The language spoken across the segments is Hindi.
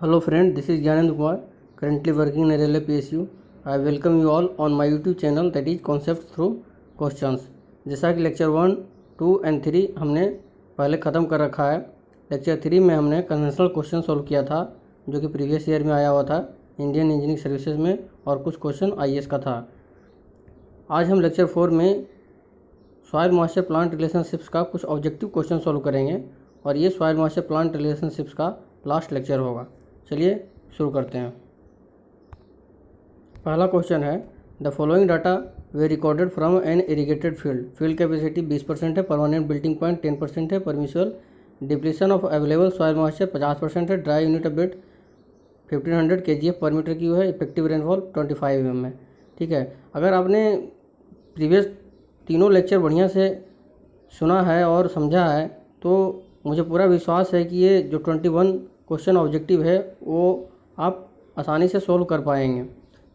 Hello friend, this is Gyanendra Kumar, currently working in Railway PSU. I welcome you all on my YouTube channel that is Concepts Through Questions. जैसा कि लेक्चर 1, 2 एंड 3 हमने पहले ख़त्म कर रखा है। लेक्चर 3 में हमने कन्वेंशनल क्वेश्चन सॉल्व किया था जो कि प्रीवियस ईयर में आया हुआ था इंडियन इंजीनियरिंग सर्विसेज में, और कुछ क्वेश्चन IAS का था। आज हम लेक्चर 4 में सॉइल मॉइस्चर प्लांट रिलेशनशिप्स का कुछ ऑब्जेक्टिव क्वेश्चन सॉल्व करेंगे, और ये सॉइल मॉइस्चर प्लांट रिलेशनशिप्स का लास्ट लेक्चर होगा। चलिए शुरू करते हैं। पहला क्वेश्चन है, the following data were recorded from an irrigated field. Field capacity 20% है, परमानेंट बिल्टिंग पॉइंट 10% है, permissible depletion of available soil moisture 50% है, dry unit of weight 1500 kgf per metre cube है, इफेक्टिव रेनफॉल 25 mm है। ठीक है, अगर आपने प्रीवियस तीनों लेक्चर बढ़िया से सुना है और समझा है तो मुझे पूरा विश्वास है कि ये जो 21 क्वेश्चन ऑब्जेक्टिव है वो आप आसानी से सोल्व कर पाएंगे।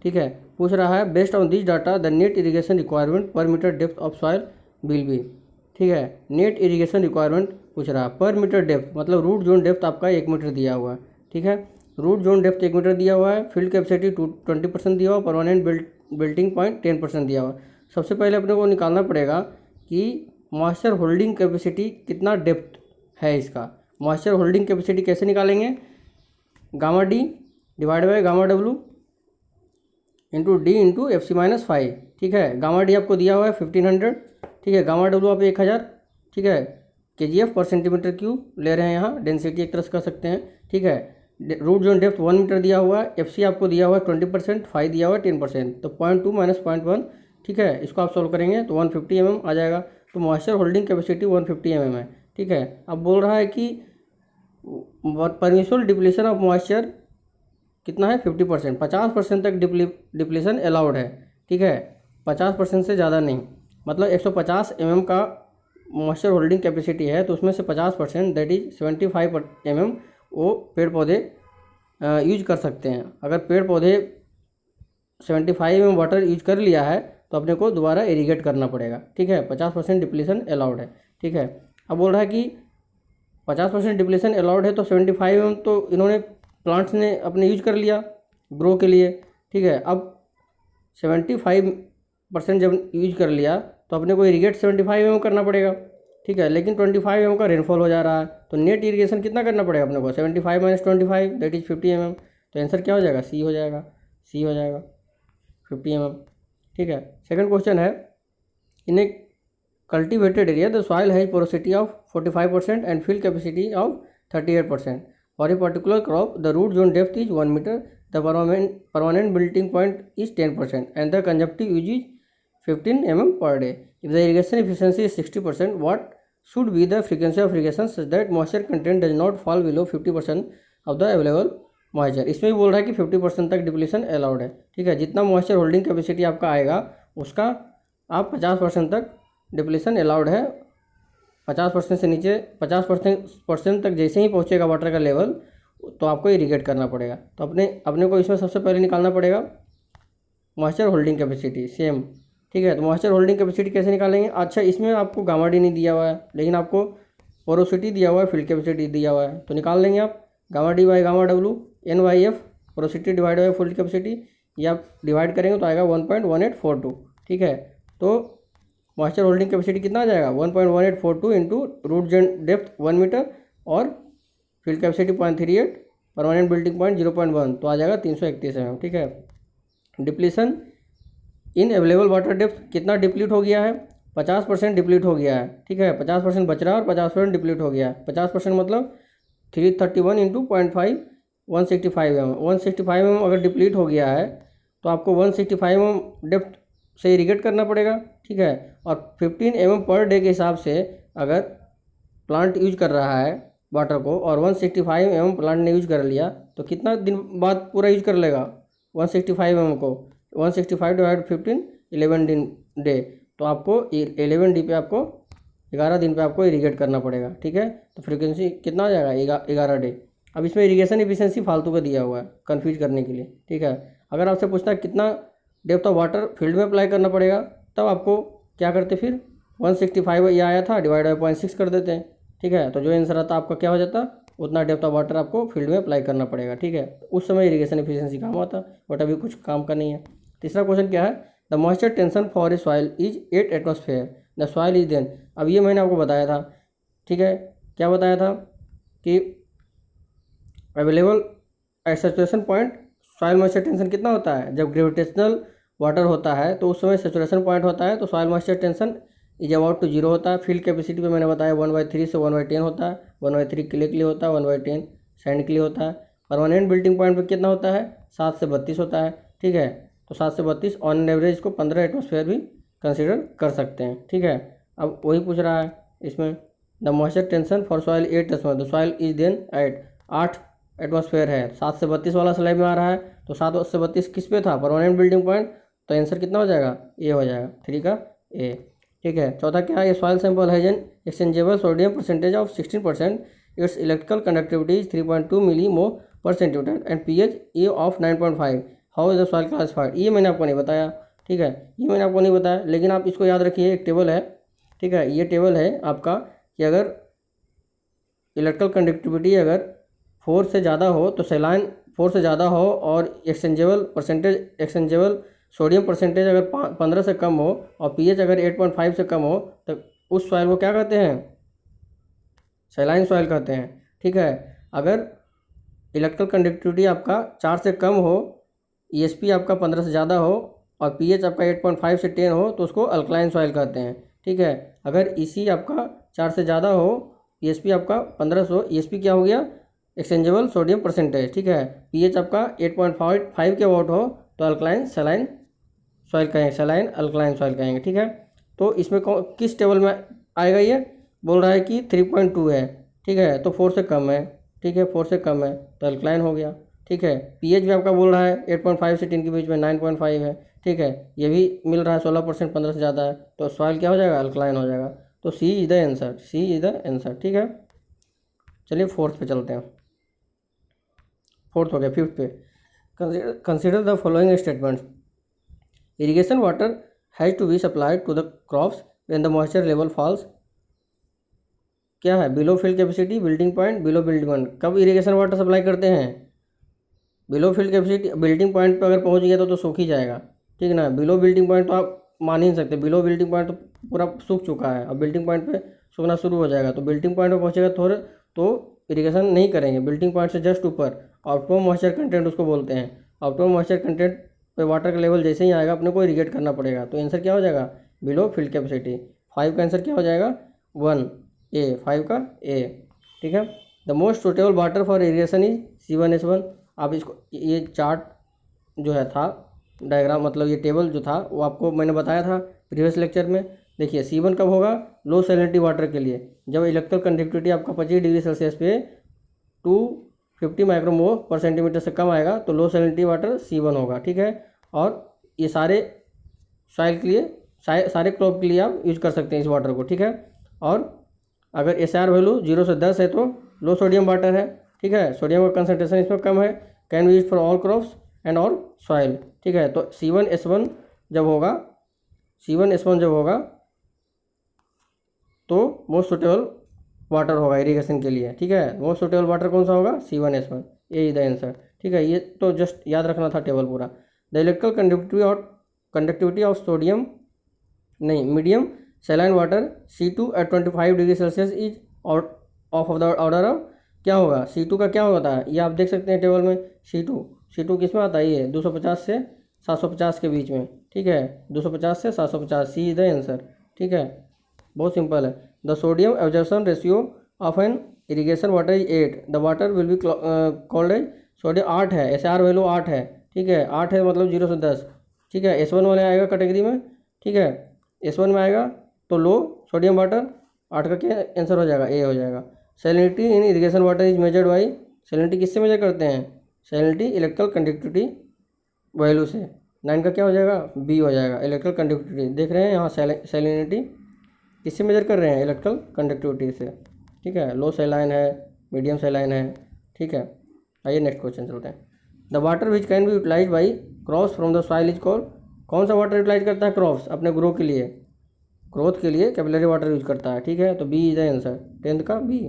ठीक है, पूछ रहा है based on this data the net irrigation requirement per metre depth of soil will be. ठीक है, नेट इरिगेशन रिक्वायरमेंट पूछ रहा है, पर मीटर डेप्थ मतलब रूट जोन डेप्थ आपका 1 मीटर दिया हुआ है। ठीक है, रूट जोन डेप्थ 1 मीटर दिया हुआ है, फील्ड कैपेसिटी 20% दिया हुआ, परमानेंट बिल्टिंग पॉइंट 10% दिया हुआ है। सबसे पहले अपने को निकालना पड़ेगा कि मॉइस्चर होल्डिंग कैपेसिटी कितना डेप्थ है इसका। मॉइस्चर होल्डिंग कैपेसिटी कैसे निकालेंगे, gamma D divide by gamma W into D into FC-5। ठीक है, गामा डी आपको दिया हुआ है 1500। ठीक है, गामा डब्लू आप 1000। ठीक है, kgf पर सेंटीमीटर क्यूब ले रहे हैं, यहाँ डेंसिटी एक तरह से कर सकते हैं। ठीक है, रूट जोन डेप्थ 1 मीटर दिया हुआ है, FC आपको दिया हुआ है 20%, फाई दिया हुआ है 10%, तो 0.2 माइनस 0.1। ठीक है, इसको आप सोल्व करेंगे तो 150 mm आ जाएगा। तो मॉइस्चर होल्डिंग कैपेसिटी 150 mm है। ठीक है, अब बोल रहा है कि परमिशुअल डिप्लीशन ऑफ मॉइस्चर कितना है 50%, 50% तक डिप्लीशन अलाउड है। ठीक है, 50% से ज़्यादा नहीं, मतलब 150 mm का मॉइस्चर होल्डिंग कैपेसिटी है तो उसमें से 50% दैट इज 75 mm वो पेड़ पौधे यूज कर सकते हैं। अगर पेड़ पौधे 75 mm वाटर यूज कर लिया है तो अपने को दोबारा इरीगेट करना पड़ेगा। ठीक है, 50% डिप्लीशन अलाउड है। ठीक है, अब बोल रहा है कि 50% डिप्लीशन अलाउड है तो 75 mm तो इन्होंने प्लांट्स ने अपने यूज कर लिया ग्रो के लिए। ठीक है, अब 75% जब यूज कर लिया तो अपने को इरीगेट 75 mm करना पड़ेगा। ठीक है, लेकिन 25 mm का रेनफॉल हो जा रहा है तो नेट इरीगेशन कितना करना पड़ेगा अपने को, 75 माइनस 25 दैट इज 50 mm। तो आंसर क्या हो जाएगा, सी हो जाएगा, सी हो जाएगा 50 mm। ठीक है, सेकंड क्वेश्चन है, in a cultivated area the soil has porosity of 45% and field capacity of 38%। For a particular crop the root zone depth is 1 metre, the permanent wilting point is 10% and the consumptive use is 15 mm per day. If the irrigation efficiency is 60%, what should be the frequency of irrigation such that moisture content does not fall below 50% of the available moisture. इसमें भी बोल रहा है कि 50% तक डिप्लीशन अलाउड है। ठीक है, जितना मॉइस्चर होल्डिंग कैपेसिटी आपका आएगा उसका आप 50% तक डिप्लीशन अलाउड है। 50% से नीचे 50% तक जैसे ही पहुंचेगा वाटर का लेवल तो आपको इरीगेट करना पड़ेगा। तो अपने को इसमें सबसे पहले निकालना पड़ेगा मॉइस्चर होल्डिंग कैपेसिटी सेम। ठीक है, तो मॉइस्चर होल्डिंग कैपेसिटी कैसे निकालेंगे। अच्छा, इसमें आपको गामा डी नहीं दिया हुआ है लेकिन आपको पोरोसिटी दिया हुआ है, फील्ड कैपेसिटी दिया हुआ है, तो निकाल लेंगे आप gamma D by gamma W NYF porosity divide by field capacity, ये आप डिवाइड करेंगे तो आएगा 1.1842। ठीक है, तो मॉइस्चर होल्डिंग कैपेसिटी कितना आ जाएगा 1.1842 into root zone depth 1 metre और field capacity 0.38, permanent wilting point 0.1, तो आ जाएगा 331 mm। ठीक है, depletion in available water depth कितना डिप्लीट हो गया है, 50% डिप्लीट हो गया है। ठीक है, 50% बच रहा है और 50% डिप्लीट हो गया है। 50% मतलब 331 इंटू 0.5 165 mm। 165 mm अगर डिप्लीट हो गया है तो आपको 165 mm डेप्थ से इरीगेट करना पड़ेगा। ठीक है, और 15 mm पर डे के हिसाब से अगर प्लांट यूज कर रहा है वाटर को और 165 mm प्लांट ने यूज कर लिया तो कितना दिन बाद पूरा यूज कर लेगा 165 mm को, 165 डिवाइड 15 11 दिन डे, तो आपको 11 डी पे आपको 11 दिन पे आपको इरीगेट करना पड़ेगा। ठीक है, तो फ्रीक्वेंसी कितना आ जाएगा 11 डे। अब इसमें इरीगेशन एफिशिएंसी फालतू का दिया हुआ है कंफ्यूज करने के लिए। ठीक है, अगर आपसे पूछता है कितना डेप्थ ऑफ वाटर फील्ड में अप्लाई करना पड़ेगा तब आपको क्या करते फिर 165 ये आया था डिवाइड बाई 0.6 कर देते हैं। ठीक है, तो जो आंसर आता आपका क्या हो जाता उतना डेप्थ ऑफ वाटर आपको फील्ड में अप्लाई करना पड़ेगा, ठीक है। उस समय इरीगेशन एफिशिएंसी काम आता, बट अभी कुछ काम का नहीं है। तीसरा क्वेश्चन क्या है, the moisture tension for a soil is 8 atmosphere, the soil is then. अब ये मैंने आपको बताया था, ठीक है, क्या बताया था कि available at saturation point soil moisture tension कितना होता है, जब ग्रेविटेशनल वाटर होता है तो उस समय सैचुरेशन पॉइंट होता है तो soil moisture tension is about two 0 होता है। फील्ड कैपेसिटी पे मैंने बताया 1/3 से 1/10 होता है, 1/3 क्ले के लिए होता है, 1/10 सैंड के लिए होता है। परमानेंट बिल्डिंग पॉइंट पे कितना होता है, 7 से 32 होता है, ठीक है। तो 7 से 32 ऑन एवरेज इसको 15 एटमॉस्फेयर भी कंसिडर कर सकते हैं, ठीक है। अब वही पूछ रहा है इसमें, the moisture tension for soil 8 atmosphere, the soil is then at 8 atmosphere है। 7 से 32 वाला स्लाइड में आ रहा है, तो 7 से 32 किस पे था, परमानेंट बिल्डिंग पॉइंट, तो आंसर कितना हो जाएगा, ए हो जाएगा, 3 का ए, ठीक है। चौथा क्या है, ये soil sample has an exchangeable sodium percentage of 16%, its electrical conductivity is 3.2 millimole per centimetre and pH a of 9.5, how is the soil classified. ये मैंने आपको नहीं बताया, ठीक है, ये मैंने आपको नहीं बताया, लेकिन आप इसको याद रखिए, एक टेबल है, ठीक है। ये टेबल है आपका कि अगर इलेक्ट्रिकल कंडक्टिविटी अगर 4 से ज़्यादा हो तो सैलाइन 4 से ज़्यादा हो, और एक्सचेंजेबल सोडियम परसेंटेज अगर 15 से कम हो और पीएच अगर 8.5 से कम हो, तो उस सॉइल को क्या कहते हैं, सैलाइन सॉइल कहते हैं, ठीक है। अगर इलेक्ट्रिकल कंडक्टिविटी आपका 4 से कम हो, ईएसपी आपका 15 से ज़्यादा हो और पीएच आपका 8.5 से 10 हो, तो उसको अल्कलाइन सॉइल कहते हैं, ठीक है। अगर ईसी आपका 4 से ज़्यादा हो, ईएसपी आपका 1500, ईएसपी क्या हो गया, एक्सचेंजेबल सोडियम परसेंटेज, ठीक है, पीएच आपका 8.5 के अबाउट हो, तो अल्कलाइन सैलाइन सॉइल कहेंगे, सैलाइन अल्कलाइन सॉइल कहेंगे, ठीक है। तो इसमें किस टेबल में आएगा, ये बोल रहा है कि 3.2 है, ठीक है, तो 4 से कम है, ठीक है, 4 से कम है तो अल्कलाइन हो गया, ठीक है। पीएच भी आपका बोल रहा है 8.5 से 10 के बीच में 9.5 है, ठीक है, ये भी मिल रहा है 16%, 15 से ज़्यादा है, तो सॉइल क्या हो जाएगा, अल्कलाइन हो जाएगा। तो C is the answer, C is the answer, ठीक है। चलिए फोर्थ पे चलते हैं, फोर्थ हो गया, फिफ्थ पे, consider the following statements, irrigation water has to be supplied to the crops when the moisture level falls, क्या है, below field capacity, wilting point, below wilting point. कब इरिगेशन वाटर सप्लाई करते हैं, below field capacity, wilting point पर अगर पहुंच गया तो सूख ही जाएगा, ठीक है ना। बिलो बिल्डिंग पॉइंट तो आप मान ही नहीं सकते, बिलो बिल्डिंग पॉइंट तो पूरा सूख चुका है, अब बिल्डिंग पॉइंट पे सूखना शुरू हो जाएगा, तो बिल्डिंग पॉइंट पर पहुंचेगा थोड़े तो इरिगेशन नहीं करेंगे। बिल्डिंग पॉइंट से जस्ट ऊपर ऑप्टिमम मॉइस्चर कंटेंट उसको बोलते हैं, ऑप्टिमम मॉइस्चर कंटेंट पे वाटर का लेवल जैसे ही आएगा अपने को इरिगेट करना पड़ेगा, तो आंसर क्या हो जाएगा, बिलो फील्ड कैपेसिटी। 5 का आंसर क्या हो जाएगा, 1 ए, 5 का ए, ठीक है। The most suitable water for irrigation is C1H1। आप इसको, ये चार्ट जो है था, डायग्राम मतलब ये टेबल जो था वो आपको मैंने बताया था प्रीवियस लेक्चर में। देखिए C1 कब होगा, लो सैलिनिटी वाटर के लिए, जब इलेक्ट्रिकल कंडक्टिविटी आपका 25 डिग्री सेल्सियस पे 250 माइक्रोमोल पर सेंटीमीटर से कम आएगा तो लो सैलिनिटी वाटर C1 होगा, ठीक है। और ये सारे सॉइल के लिए, सारे क्रॉप के लिए आप यूज कर सकते हैं इस वाटर को, ठीक है। और अगर SR वैल्यू 0 से 10 है तो लो सोडियम वाटर है, ठीक है, सोडियम का कंसनट्रेशन इसमें कम है, can be use for all crops and all soil, ठीक है। तो C1H1 जब होगा, C1H1 जब होगा तो मोस्ट सुटेबल वाटर होगा इरिगेशन के लिए, ठीक है। मोस्ट सुटेबल वाटर कौन सा होगा, C1H1, ये इज द आंसर, ठीक है। ये तो जस्ट याद रखना था टेबल पूरा। The electrical conductivity of sodium नहीं medium saline water C2 at 25 degree Celsius is of the order of, क्या होगा, C2 का क्या होता है, ये आप देख सकते हैं टेबल में। C2 किस में आता है, ये 250 से 750 के बीच में, ठीक है, 250 से 750, सी इज द आंसर, ठीक है, बहुत सिंपल है। The sodium absorption ratio of an irrigation water is 8, the water will be called as, sodium 8 है, SR वैल्यू 8 है, ठीक है, 8 है मतलब 0 से 10, ठीक है। S1 वाले आएगा कैटेगरी में, ठीक है, S1 में आएगा तो लो सोडियम वाटर, 8 का क्या आंसर हो जाएगा, ए हो जाएगा। Salinity in irrigation water is measured by, salinity किससे मेजर करते हैं, सैलिनिटी इलेक्ट्रिकल कंडक्टिविटी वैल्यू से, 9 का क्या हो जाएगा, बी हो जाएगा, इलेक्ट्रिकल कंडक्टिविटी। देख रहे हैं यहाँ सैलिनिटी किससे मेजर कर रहे हैं, इलेक्ट्रिकल कंडक्टिविटी से, ठीक है। लो सैलाइन है, मीडियम सैलाइन है, ठीक है। आइए नेक्स्ट क्वेश्चन चलते हैं। The water which can be utilize by crops from the soil is called, कौन सा वाटर यूटिलाइज करता है क्रॉप्स अपने ग्रोथ के लिए कैपिलरी वाटर यूज करता है, ठीक है, तो B is the answer, 10th का B.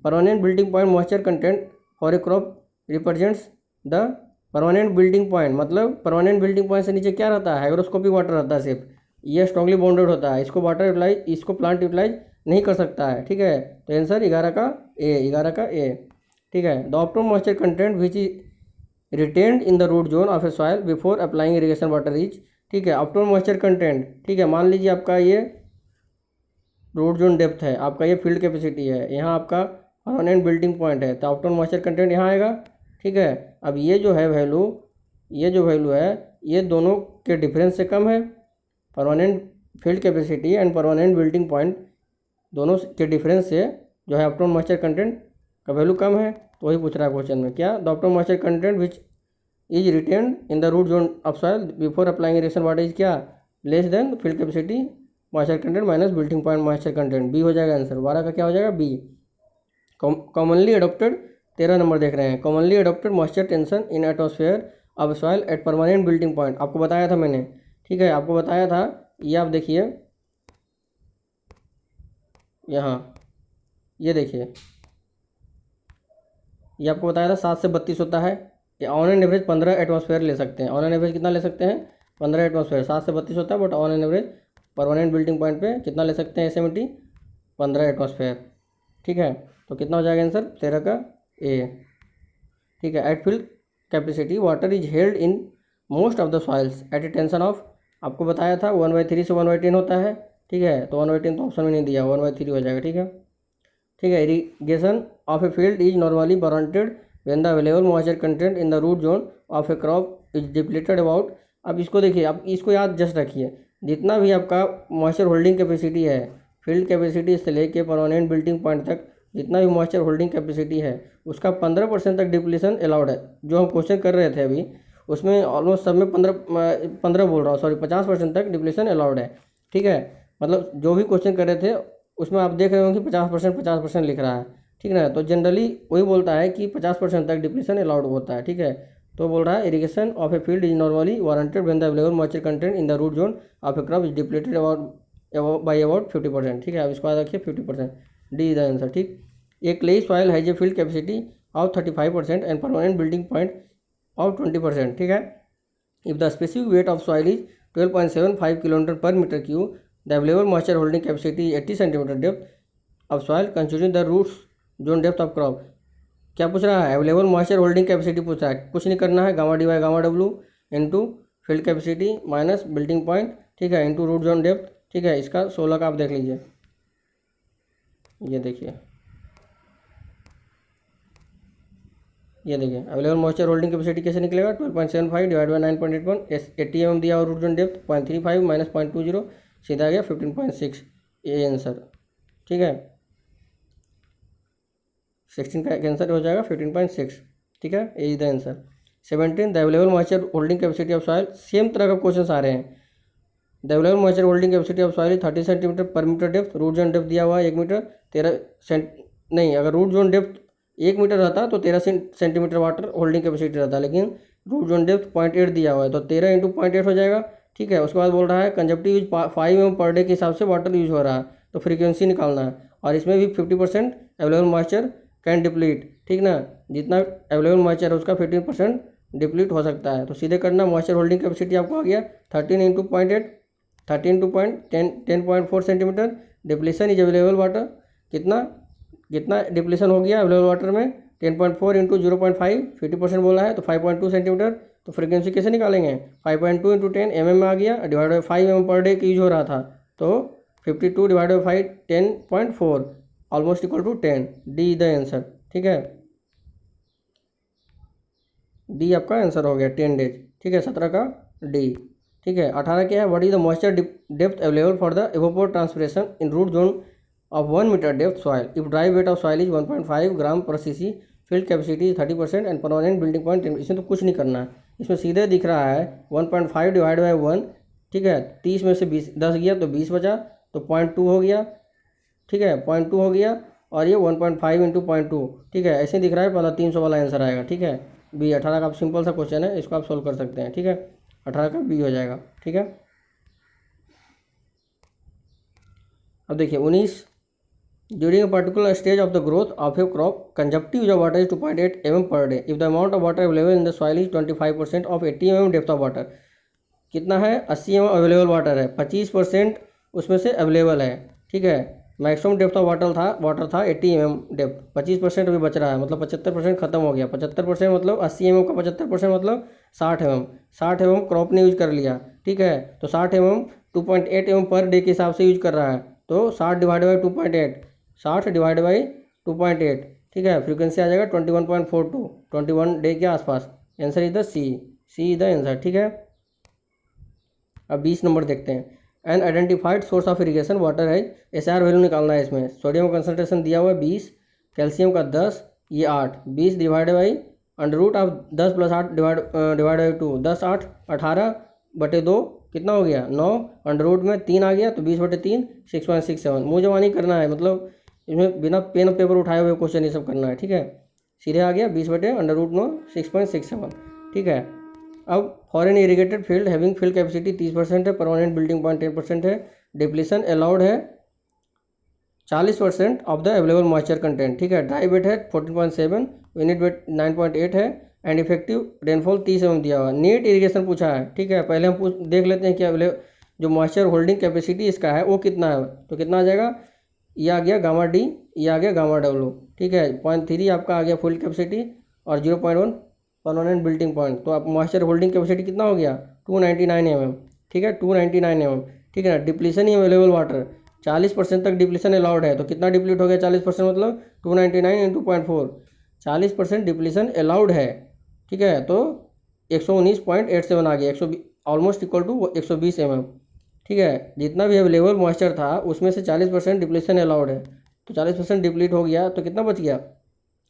Permanent wilting point moisture content for a crop represents the permanent wilting point, मतलब परमानेंट बिल्डिंग पॉइंट से नीचे क्या रहता है, हाइग्रोस्कोपिक वाटर रहता है सिर्फ, ये स्ट्रांगली बॉन्डेड होता है, इसको वाटर यूटिलाइज, इसको प्लांट यूटिलाइज नहीं कर सकता है। ठीक है, तो आंसर 11 का ए। ठीक है, the optimum moisture content which is retained in the root zone of a soil before applying irrigation water is, ठीक है, ऑप्टिमम मॉइस्चर कंटेंट, ठीक है, मान लीजिए आपका ये रूट जोन डेप्थ है, आपका ये फील्ड कैपेसिटी है, यहाँ आपका परमानेंट बिल्डिंग पॉइंट है, तो ऑप्टिमम मॉइस्चर कंटेंट यहाँ आएगा। ठीक है, अब ये जो है वैल्यू, ये जो वैल्यू है ये दोनों के डिफरेंस से कम है, permanent field capacity and permanent wilting point दोनों के डिफरेंस से जो है ऑप्टिमम मॉइस्चर कंटेंट का वैल्यू कम है, तो वही पूछ रहा है क्वेश्चन में, क्या the optimum moisture content which is retained in the root zone of soil before applying irrigation water is क्या, less than field capacity moisture content minus wilting point moisture content, B हो जाएगा आंसर। 12 का क्या हो जाएगा, बी। कॉमनली अडोप्टेड, 13 नंबर देख रहे हैं, commonly adopted moisture tension in atmosphere of soil eight permanent wilting point, आपको बताया था मैंने। ठीक है, आपको बताया था, ये आप देखिए यहाँ, ये देखिए, ये आपको बताया था 7 से 32 होता है, ये ऑन एन एवरेज 15 एटमॉस्फेयर ले सकते हैं, ऑन एन एवरेज कितना ले सकते हैं, 15 एटमॉस्फेयर, 7 से 32 होता है, but on an average permanent wilting point पे कितना ले सकते हैं एसएमटी, 15 एटमॉस्फेयर। ठीक है, तो कितना हो जाएगा आंसर, 13 का ए। ठीक है, at field capacity water is held in most of the soils at a tension of, आपको बताया था 1/3 से 1/10 होता है। ठीक है, तो 1/10 तो ऑप्शन में नहीं दिया, 1/3 हो जाएगा। ठीक है, ठीक है, irrigation of a field is normally warranted when the available moisture content in the root zone of a crop is depleted about, अब इसको देखिए, अब इसको याद जस्ट रखिए, जितना भी आपका मॉइस्चर होल्डिंग कैपेसिटी है, फील्ड कैपेसिटी से लेके परमानेंट बिल्डिंग पॉइंट तक जितना भी मॉइस्चर होल्डिंग कैपेसिटी है उसका 15% तक डिप्लीशन अलाउड है। जो हम क्वेश्चन कर रहे थे अभी उसमें ऑलमोस्ट सब में 15 बोल रहा हूँ, सॉरी 50% तक डिप्लीशन अलाउड है। ठीक है, मतलब जो भी क्वेश्चन कर रहे थे उसमें आप देख रहे हो कि 50% लिख रहा है। ठीक है ना, तो जनरली वही बोलता है कि 50% तक डिप्लीशन अलाउड होता है। ठीक है, तो बोल रहा है irrigation of a field is normally warranted when the available moisture content in the root zone of a crop is depleted by about 50%। ठीक है, अब इसको याद रखिए 50%, डी इज द आंसर। ठीक, a clayey soil has a field capacity of 35% and permanent wilting point of 20%। ठीक है, if the specific weight of soil is 12.75 kilometre per metre cube, the available moisture holding capacity 80 centimetre depth of soil considering the roots zone depth of crop. क्या पूछ रहा है, अवेलेबल मॉइस्चर होल्डिंग कैपेसिटी पूछ रहा है, कुछ नहीं करना है, gamma D by gamma W into field capacity minus wilting point, ठीक है, इंटू रूट जोन डेप्थ। ठीक है, इसका 16 का आप देख लीजिए, ये देखिए, ये देखिए अवेलेबल मॉइस्चर होल्डिंग कैपेसिटी कैसे निकलेगा, 12.75 डिवाइड बाई 9.81, 80 mm दिया और रूट जोन डेप्थ 0.35 माइनस 0.20, सीधा आ गया 15.6, ये आंसर। ठीक है, 16 का आंसर हो जाएगा 15.6। ठीक है, ये is the answer. 17 the available moisture holding capacity of soil, same तरह का क्वेश्चन आ रहे हैं। The available moisture holding capacity of soil 30 centimetre per metre depth, root zone depth दिया हुआ है 1 मीटर, 13 नहीं, अगर रूट जोन डेप्थ 1 मीटर रहता तो 13 सेंटीमीटर वाटर होल्डिंग कैपेसिटी रहता, लेकिन रूट जोन डेप्थ 0.8 दिया हुआ है, तो 13 इंटू 0.8 हो जाएगा। ठीक है, उसके बाद बोल रहा है कंजप्टिव यूज 5 mm पर डे के हिसाब से वाटर यूज हो रहा है, तो फ्रीक्वेंसी निकालना है, और इसमें भी 50% अवेलेबल मॉइस्चर कैन डिप्लीट। ठीक ना, जितना अवेलेबल मॉइस्चर है उसका 15% डिप्लीट हो सकता है, तो सीधे करना, मॉइस्चर होल्डिंग कैपेसिटी आपको आ गया 13 into 0.8, 13 into 10.4 centimetre, depletion is available water, कितना कितना डिप्लीशन हो गया अवेलेबल वाटर में, 10.4 इंटू 0.5, 50% बोला है तो 5.2 सेंटीमीटर, तो फ्रीक्वेंसी कैसे निकालेंगे, 5.2 इंटू 10 mm आ गया, divide by 5 mm per day की यूज हो रहा था, तो 52 divide by 5 10.4 almost equal to 10, D the answer. ठीक है, डी आपका आंसर हो गया 10 डेज। ठीक है, 17 का डी। ठीक है, 18 क्या है, what is the moisture depth available for the evaporate transpiration in root zone of 1 meter depth soil if dry weight of soil is 1.5 ग्राम पर cc, field capacity is 30% and permanent building point 10। इसमें तो कुछ नहीं करना है, इसमें सीधे दिख रहा है 1.5 डिवाइड बाई 1। ठीक है, 30 में से 10 गया तो 20 बचा, तो 0.2 हो गया। ठीक है, 0.2 हो गया, और ये 1.5 इंटू 0.2। ठीक है, ऐसे दिख रहा है, पहला 300 वाला आंसर आएगा। ठीक है, बी। 18 का आप सिंपल सा क्वेश्चन है, इसको आप सोल्व कर सकते हैं। ठीक है, 18 का बी हो जाएगा। ठीक है, अब देखिए 19 during a particular stage of the growth of a crop consumptive use of water is 2.8 mm per day if the amount of water available in the soil is 25% of 80 mm depth of water. कितना है? 80 mm अवेलेबल वाटर है, 25% उसमें से अवेलेबल है, ठीक है। मैक्सिमम डेप्थ ऑफ वाटर था 80 mm डेप्थ, 25% अभी बच रहा है, मतलब 75% खत्म हो गया। 75% मतलब 80 mm का 75% मतलब 60 mm। 60 mm क्रॉप ने यूज कर लिया, ठीक है। तो 60 mm 2.8 mm पर डे के हिसाब से यूज कर रहा है, तो 60 डिवाइड बाई 2.8, 60 डिवाइड बाई 2.8, ठीक है। फ्रीक्वेंसी आ जाएगा 21.42, 21 डे के आसपास। Answer is the C is the answer, ठीक है। अब 20 नंबर देखते हैं। An identified source of irrigation water है, SR वैल्यू निकालना है इसमें। सोडियम कंसनट्रेशन दिया हुआ है 20, कैल्शियम का 10, ये 8, 20 divide by under root of 10 plus 8 divide by 2, 10 8 18 बटे 2 कितना हो गया 9, अंडर रूट में 3 आ गया तो 20 बटे 3 6.67। मुँह जवानी करना है, मतलब इसमें बिना पेन और पेपर उठाए हुए क्वेश्चन ये सब करना है, ठीक है। सीधे आ गया 20 बटे अंडर रूट 9 6.67, ठीक है। अब foreign irrigated field having field capacity 30% है, परमानेंट बिल्डिंग पॉइंट 10% है, डिप्लीशन अलाउड है 40% of the available moisture content, ठीक है। ड्राई वेट है 14.7, यूनिट वेट 9.8 है, एंड इफेक्टिव रेनफॉल 30 mm दिया हुआ। नीट इरीगेशन पूछा है, ठीक है। पहले हम देख लेते हैं कि जो मॉइस्चर होल्डिंग कैपेसिटी इसका है वो कितना है, तो कितना आ जाएगा, ये आ गया गामा डी, ये आ गया गामा डब्ल्यू, ठीक है। 0.3 आपका आ गया फुल कैपेसिटी और 0.1 परमानेंट बिल्डिंग पॉइंट। तो आप मॉइस्चर होल्डिंग कैपेसिटी कितना हो गया 299 mm, ठीक है, 299 mm, ठीक है ना। डिप्लीशन ही अवेलेबल वाटर 40% तक डिप्लीशन अलाउड है, तो कितना डिप्लीट हो गया 40% मतलब 299 इंटू 0.4, 40% डिप्लीशन अलाउड है, ठीक है। तो 119.87 आ गया, 120 ऑलमोस्ट इक्वल टू 120 mm, ठीक है। जितना भी अवेलेबल मॉइस्चर था उसमें से 40% डिप्लीशन अलाउड है, तो 40% डिप्लीट हो गया तो कितना बच गया,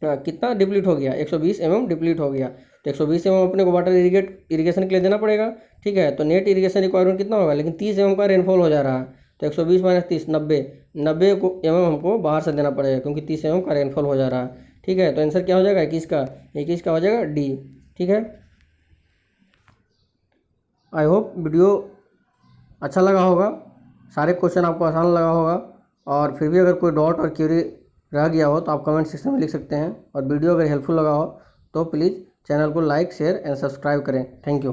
कितना डिप्लीट हो गया 120 mm डिप्लीट हो गया। तो 120 mm अपने को वाटर इरीगेशन के लिए देना पड़ेगा, ठीक है। तो नेट इरीगेशन रिक्वायरमेंट कितना होगा, लेकिन 30 mm का रेनफॉल हो जा रहा है, तो 120 माइनस 30 90 को mm हमको बाहर से देना पड़ेगा क्योंकि 30 mm का रेनफॉल हो जा रहा है, ठीक है। तो आंसर क्या हो जाएगा 21 का हो जाएगा डी, ठीक है। आई होप वीडियो अच्छा लगा होगा, सारे क्वेश्चन आपको आसान लगा होगा, और फिर भी अगर कोई डाउट और क्यूरी रह गया हो तो आप कमेंट सेक्शन में लिख सकते हैं। और वीडियो अगर हेल्पफुल लगा हो तो प्लीज़ चैनल को लाइक शेयर एंड सब्सक्राइब करें। Thank you.